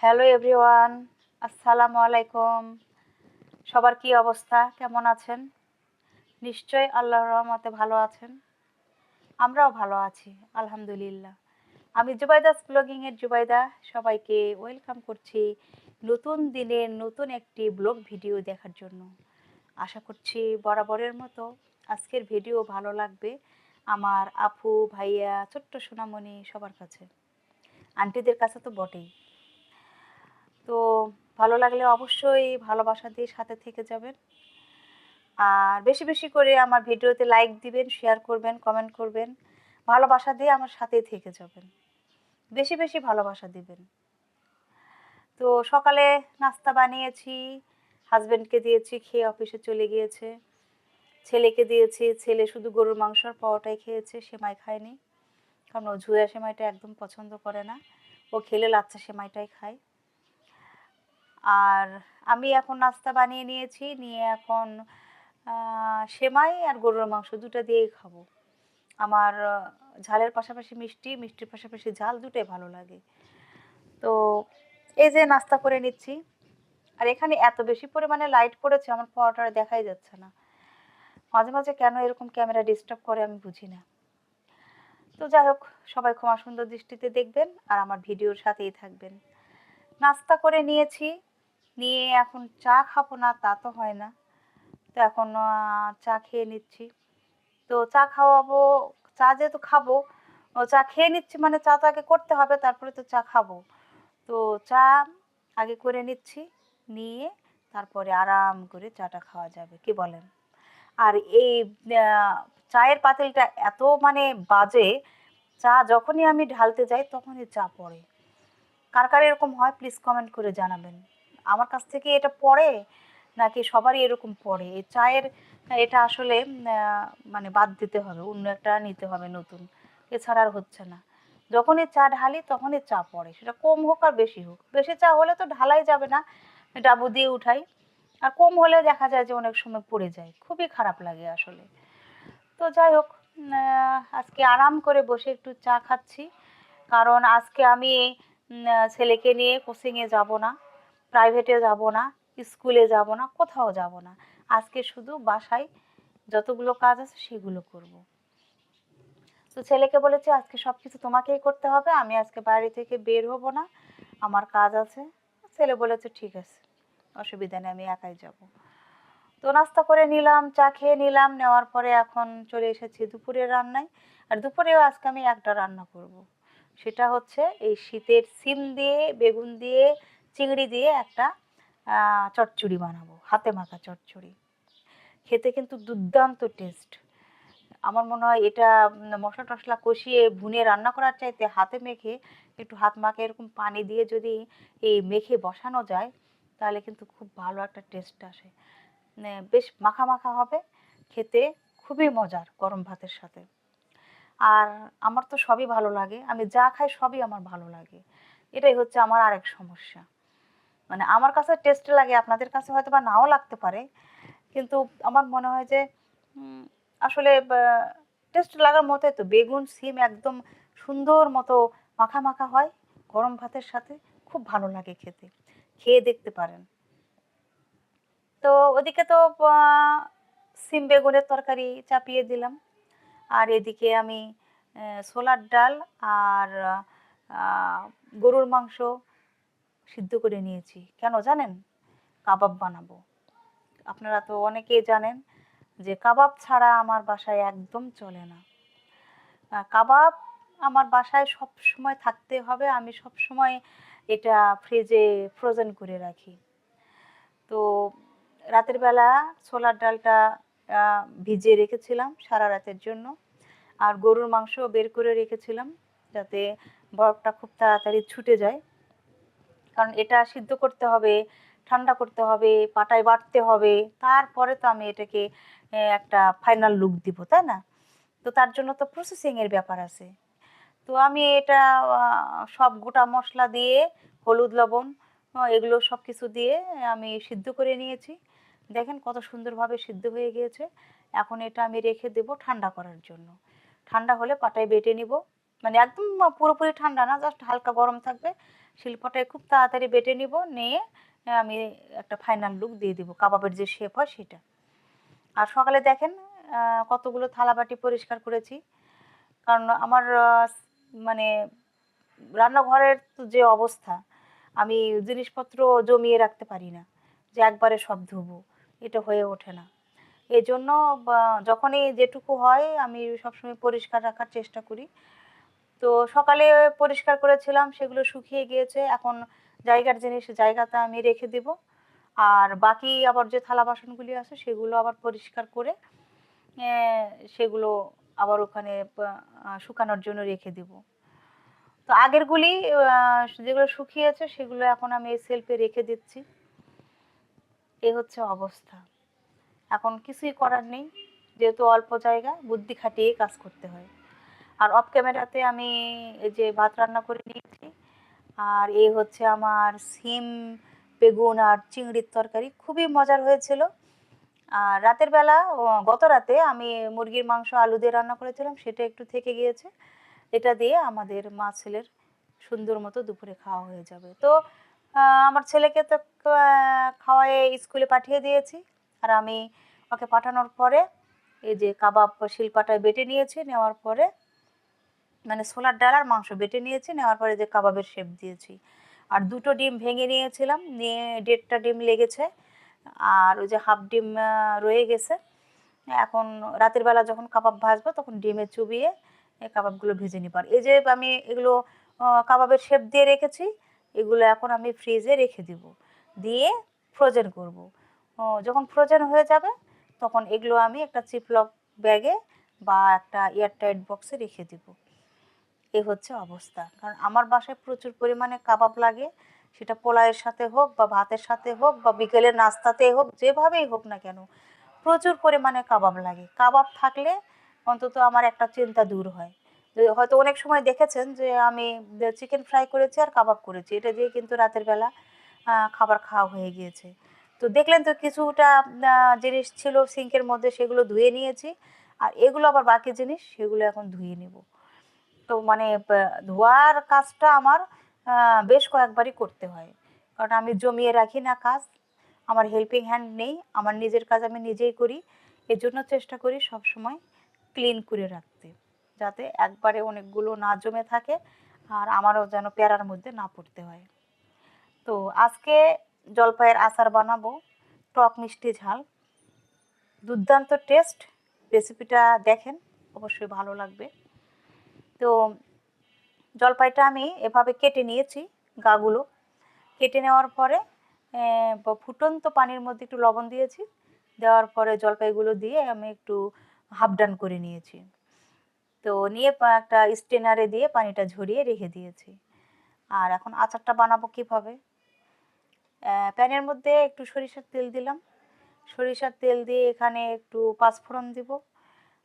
Hello everyone, আসসালামু আলাইকুম। সবার কি অবস্থা? কেমন আছেন? নিশ্চয়ই আল্লাহর রহমতে ভালো আছেন। আমরাও ভালো আছি, আলহামদুলিল্লাহ। আমি জুবাইদাস ব্লগিংয়ের জুবাইদা। সবাইকে ওয়েলকাম করছি নতুন দিনের নতুন একটি ব্লগ ভিডিও দেখার জন্য। আশা করছি বরাবরের মতো আজকের ভিডিও ভালো লাগবে আমার আপু, ভাইয়া, ছোট্ট সোনামণি সবার কাছে। আন্টিদের কাছে তো বটেই। তো ভালো লাগলে অবশ্যই ভালোবাসা দিয়ে সাথে থেকে যাবেন। আর বেশি বেশি করে আমার ভিডিওতে লাইক দিবেন, শেয়ার করবেন, কমেন্ট করবেন। ভালোবাসা দিয়ে আমার সাথেই থেকে যাবেন। বেশি বেশি ভালোবাসা দিবেন। তো সকালে নাস্তা বানিয়েছি, হাজব্যান্ডকে দিয়েছি, খেয়ে অফিসে চলে গিয়েছে। ছেলেকে দিয়েছি, ছেলে শুধু গরুর মাংস আর পাওয়াটাই খেয়েছে, সেমাই খায়নি। কারণ ও ঝুয়া সেমাইটা একদম পছন্দ করে না। ও খেলে লাচ্চা সেমাইটাই খায়। আর আমি এখন নাস্তা বানিয়ে নিয়েছি, নিয়ে এখন সেমাই আর গরুর মাংস দুটো দিয়েই খাবো। আমার ঝালের পাশাপাশি মিষ্টি, মিষ্টির পাশাপাশি ঝাল দুটোই ভালো লাগে। তো এই যে নাস্তা করে নিচ্ছি। আর এখানে এত বেশি পরিমাণে লাইট পড়েছে, আমার পরোটাটা দেখাই যাচ্ছে না। মাঝে মাঝে কেন এরকম ক্যামেরা ডিস্টার্ব করে আমি বুঝি না। তো যাই হোক, সবাই ক্ষমা সুন্দর দৃষ্টিতে দেখবেন আর আমার ভিডিওর সাথেই থাকবেন। নাস্তা করে নিয়েছি, নিয়ে এখন চা খাবো না তা তো হয় না। তো এখন চা খেয়ে নিচ্ছি। তো চা খাওয়াবো, চা যেহেতু খাবো, চা খেয়ে নিচ্ছি মানে চা তো আগে করতে হবে, তারপরে তো চা খাবো। তো চা আগে করে নিচ্ছি, নিয়ে তারপরে আরাম করে চাটা খাওয়া যাবে, কি বলেন? আর এই চায়ের পাতিলটা এত মানে বাজে, চা যখনই আমি ঢালতে যাই তখনই চা পড়ে। কার কার এরকম হয় প্লিজ কমেন্ট করে জানাবেন। আমার কাছ থেকে এটা পড়ে নাকি সবারই এরকম পড়ে? এই চায়ের এটা আসলে মানে বাদ দিতে হবে, অন্য একটা নিতে হবে নতুন, এছাড়া আর হচ্ছে না। যখনই চা ঢালি তখনই চা পড়ে, সেটা কম হোক আর বেশি হোক। বেশি চা হলে তো ঢালাই যাবে না, ডাবু দিয়ে উঠাই। আর কম হলে দেখা যায় যে অনেক সময় পড়ে যায়, খুবই খারাপ লাগে আসলে। তো যাই হোক, আজকে আরাম করে বসে একটু চা খাচ্ছি। কারণ আজকে আমি ছেলেকে নিয়ে কোচিংয়ে যাব না, প্রাইভেটে যাব না, স্কুলে যাব না, কোথাও যাব না। আজকে শুধু বাসায় যতগুলো কাজ আছে সেগুলো করব। তো ছেলেকে বলেছি আজকে সব কিছু তোমাকেই করতে হবে, আমি আজকে বাড়ি থেকে বের হব না, আমার কাজ আছে। ছেলে বলেছে ঠিক আছে, অসুবিধা নেই, আমি একাই যাব। তো নাস্তা করে নিলাম, চা খেয়ে নিলাম, নেওয়ার পরে এখন চলে এসেছি দুপুরের রান্নায়। আর দুপুরেও আজকে আমি একটা রান্না করব। সেটা হচ্ছে এই শীতের সিম দিয়ে, বেগুন দিয়ে, চিংড়ি দিয়ে একটা চচ্চড়ি বানাবো, হাতে মাখা চচ্চড়ি। খেতে কিন্তু দুর্দান্ত টেস্ট। আমার মনে হয় এটা মশলা টশলা কষিয়ে ভুনে রান্না করার চাইতে হাতে মেখে, একটু হাত মাখে এরকম পানি দিয়ে যদি এই মেখে বসানো যায়, তাহলে কিন্তু খুব ভালো একটা টেস্ট আসে। মানে বেশ মাখা মাখা হবে, খেতে খুবই মজার গরম ভাতের সাথে। আর আমার তো সবই ভালো লাগে, আমি যা খাই সবই আমার ভালো লাগে। এটাই হচ্ছে আমার আরেক সমস্যা। মানে আমার কাছে টেস্ট লাগে, আপনাদের কাছে হয়তো বা নাও লাগতে পারে, কিন্তু আমার মনে হয় যে আসলে টেস্ট লাগার মতোই তো। বেগুন সিম একদম সুন্দর মতো মাখা মাখা হয় গরম ভাতের সাথে, খুব ভালো লাগে খেতে। খেয়ে দেখতে পারেন। তো ওদিকে তো সিম বেগুনের তরকারি চাপিয়ে দিলাম। আর এদিকে আমি ছোলার ডাল আর গরুর মাংস সিদ্ধ করে নিয়েছি। কেন জানেন? কাবাব বানাবো। আপনারা তো অনেকেই জানেন যে কাবাব ছাড়া আমার বাসায় একদম চলে না। কাবাব আমার বাসায় সব সময় থাকতে হবে, আমি সব সময় এটা ফ্রিজে ফ্রোজেন করে রাখি। তো রাতের বেলা ছোলার ডালটা ভিজিয়ে রেখেছিলাম সারা রাতের জন্য। আর গরুর মাংস বের করে রেখেছিলাম যাতে বরফটা খুব তাড়াতাড়ি ছুটে যায়। কারণ এটা সিদ্ধ করতে হবে, ঠান্ডা করতে হবে, পাটায় বাটতে হবে, তারপরে তো আমি এটাকে একটা ফাইনাল লুক দিব, তাই না? তো তার জন্য তো প্রসেসিংয়ের ব্যাপার আছে। তো আমি এটা সব গোটা মশলা দিয়ে, হলুদ লবণ এগুলো সব কিছু দিয়ে আমি সিদ্ধ করে নিয়েছি। দেখেন কত সুন্দরভাবে সিদ্ধ হয়ে গিয়েছে। এখন এটা আমি রেখে দেব ঠান্ডা করার জন্য। ঠান্ডা হলে পাটায় বেটে নিব। মানে একদম পুরোপুরি ঠান্ডা না, জাস্ট হালকা গরম থাকবে, শিলপাটায় খুব তাড়াতাড়ি বেটে নিব, নিয়ে আমি একটা ফাইনাল লুক দিয়ে দিব, কাবাবের যে শেপ হয় সেটা। আর সকালে দেখেন কতগুলো থালাবাটি পরিষ্কার করেছি, কারণ আমার মানে রান্নাঘরের তো যে অবস্থা, আমি জিনিসপত্র জমিয়ে রাখতে পারি না যে একবারে সব ধুবো, এটা হয়ে ওঠে না। এই জন্য যখনই যেটুকু হয় আমি সবসময় পরিষ্কার রাখার চেষ্টা করি। তো সকালে পরিষ্কার করেছিলাম, সেগুলো শুকিয়ে গিয়েছে, এখন জায়গার জিনিস জায়গাতে আমি রেখে দেব। আর বাকি আবার যে থালা বাসনগুলি আছে সেগুলো আবার পরিষ্কার করে সেগুলো আবার ওখানে শুকানোর জন্য রেখে দেব। তো আগেরগুলি যেগুলো শুকিয়েছে সেগুলো এখন আমি এই সেলফে রেখে দিচ্ছি। এ হচ্ছে অবস্থা। এখন কিছুই করার নেই, যেহেতু অল্প জায়গা, বুদ্ধি খাটিয়ে কাজ করতে হয়। আর অফ ক্যামেরাতে আমি এই যে ভাত রান্না করে নিয়েছি, আর এই হচ্ছে আমার সিম বেগুন আর চিংড়ির তরকারি, খুবই মজার হয়েছিল। আর রাতের বেলা গত রাতে আমি মুরগির মাংস আলু দিয়ে রান্না করেছিলাম, সেটা একটু থেকে গিয়েছে, এটা দিয়ে আমাদের মা ছেলের সুন্দর মতো দুপুরে খাওয়া হয়ে যাবে। তো আমার ছেলেকে তো খাওয়ায়ে স্কুলে পাঠিয়ে দিয়েছি, আর আমি ওকে পাঠানোর পরে এই যে কাবাব শিলপাটায় বেটে নিয়েছি, নেওয়ার পরে মানে ছোলার ডাল আর মাংস বেটে নিয়েছি, নেওয়ার পরে যে কাবাবের শেপ দিয়েছি। আর দুটো ডিম ভেঙে নিয়েছিলাম, নিয়ে 1.5টা ডিম লেগেছে, আর ওই যে হাফ ডিম রয়ে গেছে। এখন রাতের বেলা যখন কাবাব ভাজবো তখন ডিমে চুবিয়ে এই কাবাবগুলো ভেজে নিব। আর এই যে আমি এগুলো কাবাবের শেপ দিয়ে রেখেছি, এগুলো এখন আমি ফ্রিজে রেখে দিব, দিয়ে ফ্রোজেন করব। যখন ফ্রোজেন হয়ে যাবে তখন এগুলো আমি একটা চিপলক ব্যাগে বা একটা এয়ারটাইট বক্সে রেখে দিব। এ হচ্ছে অবস্থা, কারণ আমার বাসায় প্রচুর পরিমাণে কাবাব লাগে, সেটা পোলাওয়ের সাথে হোক বা ভাতের সাথে হোক বা বিকেলের নাস্তাতে হোক, যেভাবেই হোক না কেন প্রচুর পরিমাণে কাবাব লাগে। কাবাব থাকলে অন্তত আমার একটা চিন্তা দূর হয়। হয়তো অনেক সময় দেখেছেন যে আমি চিকেন ফ্রাই করেছি আর কাবাব করেছি, এটা দিয়ে কিন্তু রাতের বেলা খাবার খাওয়া হয়ে গিয়েছে। তো দেখলেন তো কিছুটা জিনিস ছিল সিঙ্কের মধ্যে, সেগুলো ধুয়ে নিয়েছি, আর এগুলো আবার বাকি জিনিস, সেগুলো এখন ধুয়ে নেব। তো মানে ধোয়ার কাজটা আমার বেশ কয়েকবারই করতে হয়, কারণ আমি জমিয়ে রাখি না কাজ, আমার হেল্পিং হ্যান্ড নেই, আমার নিজের কাজ আমি নিজেই করি। এজন্য চেষ্টা করি সব সময় ক্লিন করে রাখতে, যাতে একবারে অনেকগুলো না জমে থাকে আর আমারও যেন প্যারার মধ্যে না পড়তে হয়। তো আজকে জলপাইয়ের আচার বানাবো, টক মিষ্টি ঝাল, দুর্দান্ত টেস্ট। রেসিপিটা দেখেন, অবশ্যই ভালো লাগবে। তো জলপাইটা আমি এভাবে কেটে নিয়েছি, গাগুলো কেটে নেওয়ার পরে ফুটন্ত পানির মধ্যে একটু লবণ দিয়েছি, দেওয়ার পরে জলপাইগুলো দিয়ে আমি একটু হাফ ডান করে নিয়েছি। তো নিয়ে একটা স্ট্রেনারে দিয়ে পানিটা ঝরিয়ে রেখে দিয়েছি। আর এখন আচারটা বানাবো কিভাবে, প্যানের মধ্যে একটু সরিষার তেল দিলাম, সরিষার তেল দিয়ে এখানে একটু পাঁচফোড়ন দিব,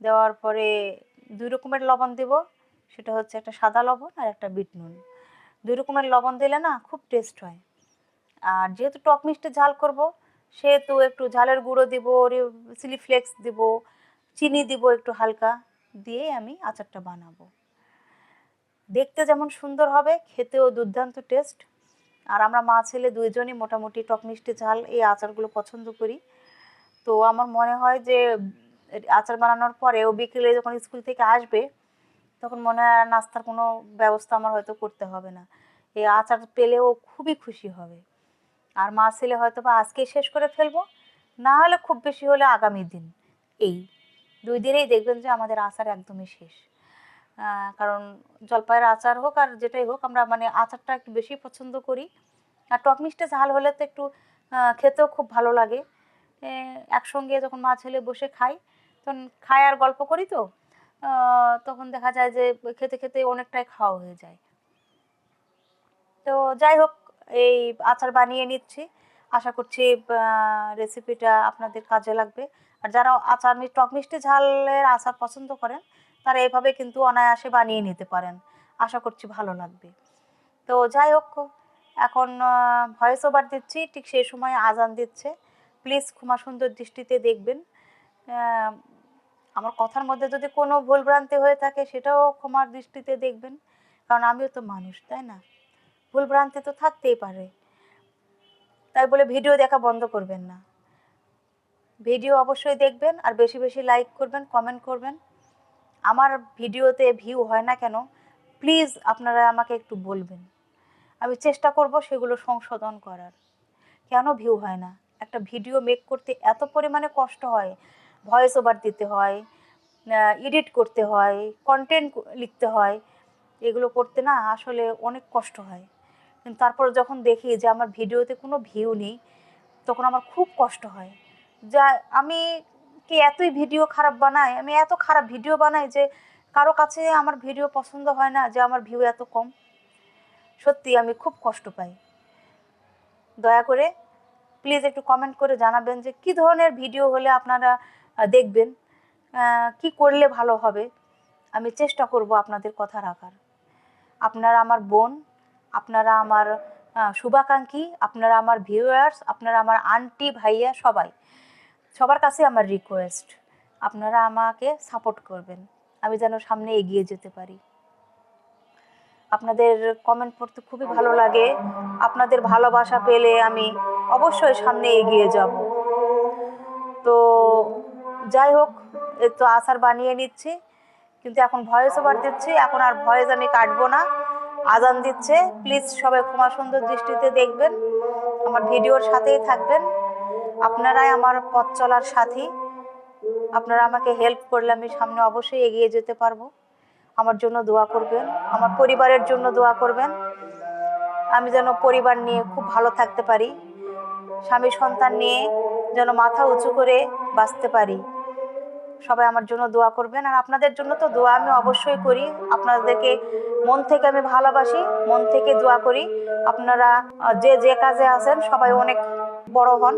দেওয়ার পরে 2 রকমের লবণ দিব, সেটা হচ্ছে একটা সাদা লবণ আর একটা বিট নুন। 2 রকমের লবণ দিলে না খুব টেস্ট হয়। আর যেহেতু টক মিষ্টি ঝাল করব, সেহেতু একটু ঝালের গুঁড়ো দিব, চিলি ফ্লেক্স দিব, চিনি দিব একটু হালকা, দিয়ে আমি আচারটা বানাবো। দেখতে যেমন সুন্দর হবে, খেতেও দুর্দান্ত টেস্ট। আর আমরা মা ছেলে দুইজনই মোটামুটি টক মিষ্টি ঝাল এই আচারগুলো পছন্দ করি। তো আমার মনে হয় যে আচার বানানোর পরে ও বিকেলে যখন স্কুল থেকে আসবে তখন মনে হয় আর নাস্তার কোনো ব্যবস্থা আমার হয়তো করতে হবে না, এই আচার পেলে ও খুবই খুশি হবে। আর মা ছেলে হয়তো বা আজকেই শেষ করে ফেলবো, না হলে খুব বেশি হলে আগামী দিন। এই 2 দিনেই দেখবেন যে আমাদের আচার একদমই শেষ। কারণ জলপাইয়ের আচার হোক আর যেটাই হোক, আমরা মানে আচারটা একটু বেশি পছন্দ করি। আর টক মিষ্টি ঝাল হলে তো একটু খেতেও খুব ভালো লাগে। একসঙ্গে যখন মা ছেলে বসে খাই, তখন খাই আর গল্প করি, তো তখন দেখা যায় যে খেতে খেতে অনেকটাই খাওয়া হয়ে যায়। তো যাই হোক, এই আচার বানিয়ে নিচ্ছি, আশা করছি রেসিপিটা আপনাদের কাজে লাগবে। আর যারা আচার টক মিষ্টি ঝালের আচার পছন্দ করেন তারা এভাবে কিন্তু অনায়াসে বানিয়ে নিতে পারেন, আশা করছি ভালো লাগবে। তো যাই হোক, এখন ভয়েস ওভার দিচ্ছি, ঠিক সেই সময় আজান দিচ্ছে, প্লিজ ক্ষমা সুন্দর দৃষ্টিতে দেখবেন। আহ, আমার কথার মধ্যে যদি কোনো ভুলভ্রান্তি হয়ে থাকে সেটাও ক্ষমার দৃষ্টিতে দেখবেন, কারণ আমিও তো মানুষ, তাই না? ভুলভ্রান্তি তো থাকতেই পারে, তাই বলে ভিডিও দেখা বন্ধ করবেন না। ভিডিও অবশ্যই দেখবেন আর বেশি বেশি লাইক করবেন, কমেন্ট করবেন। আমার ভিডিওতে ভিউ হয় না কেন প্লিজ আপনারা আমাকে একটু বলবেন, আমি চেষ্টা করব সেগুলো সংশোধন করার। কেন ভিউ হয় না? একটা ভিডিও মেক করতে এত পরিমাণে কষ্ট হয়, ভয়েস ওভার দিতে হয়, এডিট করতে হয়, কন্টেন্ট লিখতে হয়, এগুলো করতে না আসলে অনেক কষ্ট হয়। কিন্তু তারপর যখন দেখি যে আমার ভিডিওতে কোনো ভিউ নেই, তখন আমার খুব কষ্ট হয়। যা আমি কি এতই ভিডিও খারাপ বানাই, আমি এত খারাপ ভিডিও বানাই যে কারো কাছে আমার ভিডিও পছন্দ হয় না, যে আমার ভিউ এত কম। সত্যি আমি খুব কষ্ট পাই। দয়া করে প্লিজ একটু কমেন্ট করে জানাবেন যে কী ধরনের ভিডিও হলে আপনারা দেখবেন, কি করলে ভালো হবে। আমি চেষ্টা করব আপনাদের কথা রাখার। আপনারা আমার বোন, আপনারা আমার শুভাকাঙ্ক্ষী, আপনারা আমার ভিউয়ার্স, আপনারা আমার আন্টি ভাইয়া, সবার কাছে আমার রিকোয়েস্ট আপনারা আমাকে সাপোর্ট করবেন, আমি যেন সামনে এগিয়ে যেতে পারি। আপনাদের কমেন্ট পড়তে খুবই ভালো লাগে, আপনাদের ভালোবাসা পেলে আমি অবশ্যই সামনে এগিয়ে যাব। তো যাই হোক, এই তো আচার বানিয়ে নিচ্ছি, কিন্তু এখন ভয়েস ওভার দিচ্ছি, এখন আর ভয়েস আমি কাটবো না। আজান দিচ্ছে, প্লিজ সবাই ক্ষমা সুন্দর দৃষ্টিতে দেখবেন, আমার ভিডিওর সাথেই থাকবেন। আপনারাই আমার পথ চলার সাথী, আপনারা আমাকে হেল্প করলে আমি সামনে অবশ্যই এগিয়ে যেতে পারবো। আমার জন্য দোয়া করবেন, আমার পরিবারের জন্য দোয়া করবেন, আমি যেন পরিবার নিয়ে খুব ভালো থাকতে পারি, স্বামী সন্তান নিয়ে যেন মাথা উঁচু করে বাঁচতে পারি। সবাই আমার জন্য দোয়া করবেন, আর আপনাদের জন্য তো দোয়া আমি অবশ্যই করি। আপনাদেরকে মন থেকে আমি ভালোবাসি, মন থেকে দোয়া করি। আপনারা যে যে কাজে আছেন সবাই অনেক বড় হন।